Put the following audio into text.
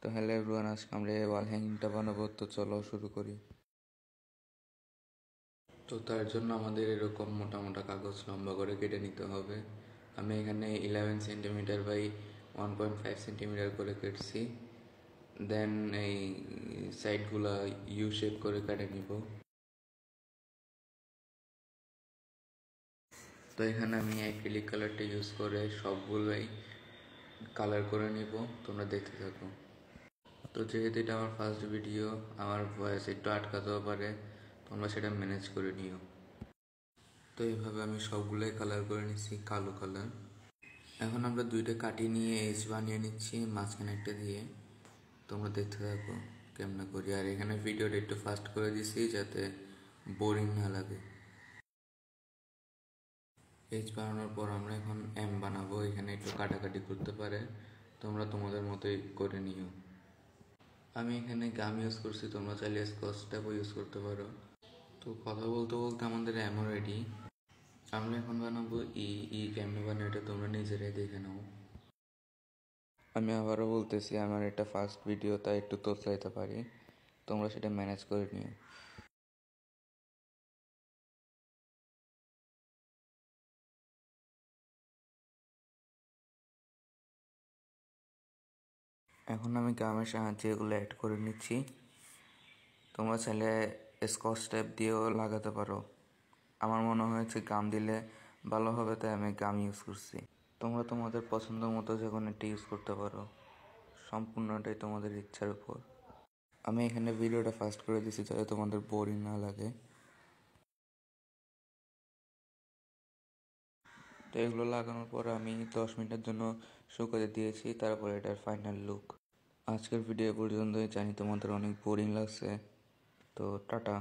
তো hello everyone, আজকে আমরা এই ওয়াল হ্যাঙ্গিংটা বানাবো। তো চলো শুরু করি। তো তার জন্য আমাদের এরকম মোটা মোটা কাগজ লম্বা করে কেটে নিতে হবে। আমি এখানে 11 সেন্টিমিটার বাই 1.5 সেন্টিমিটার করে কেটেছি। দেন এই সাইডগুলা ইউ শেপ করে কেটে নিব। তো এখানে আমি অ্যাক্রিলিক কালারটা ইউজ করে সবগুলোই কালার করে নিব। তোমরা দেখতে থাকো। তো যেহেতু এটা আমার ফার্স্ট ভিডিও, আমার ভয়েস একটু আটকাতেও পারে, তোমরা সেটা ম্যানেজ করে নিও। তো এইভাবে আমি সবগুলোই কালার করে নিচ্ছি কালো কালার। এখন আমরা দুইটা কাটি নিয়ে এজ বানিয়ে নিচ্ছি মাঝখানে একটা দিয়ে। তোমরা দেখতে থাকো কেমনে করি। আর এখানে ভিডিওটা একটু ফাস্ট করে দিছি যাতে বোরিং না লাগে। এজ বানানোর পর আমরা এখন এম বানাবো। এখানে একটু কাটাকাটি করতে পারে, তোমরা তোমাদের মতোই করে নিও। আমি এখানে গাম ইউজ করছি, তোমরা চাইলে স্কচ টেপও ইউজ করতে পারো। তো কথা বলতে বলতে আমাদের এমও রেডি। আমরা এখন বানাবো কেমনে বানাবো এটা তোমরা নিজেরাই দেখে নাও। আমি আবারও বলতেছি, আমার এটা ফার্স্ট ভিডিও, তাই একটু তোতলাইতে পারি, তোমরা সেটা ম্যানেজ করে নিও। এখন আমি গামের সাহায্যে এগুলো অ্যাড করে নিচ্ছি। তোমরা চাইলে স্কচ টেপ দিয়েও লাগাতে পারো। আমার মনে হয়েছে গাম দিলে ভালো হবে, তাই আমি গাম ইউজ করছি। তোমরা তোমাদের পছন্দ মতো যে কোনো একটা ইউজ করতে পারো, সম্পূর্ণটাই তোমাদের ইচ্ছার উপর। আমি এখানে ভিডিওটা ফাস্ট করে দিচ্ছি যাতে তোমাদের বোরিং না লাগে। তো এগুলো লাগানোর পর আমি 10 মিনিটের জন্য শুকাতে দিয়েছি, তারপরে এটার ফাইনাল লুক। আজকের ভিডিও পর্যন্তই। জানি তোমাদের অনেক বোরিং লাগছে, তো টাটা।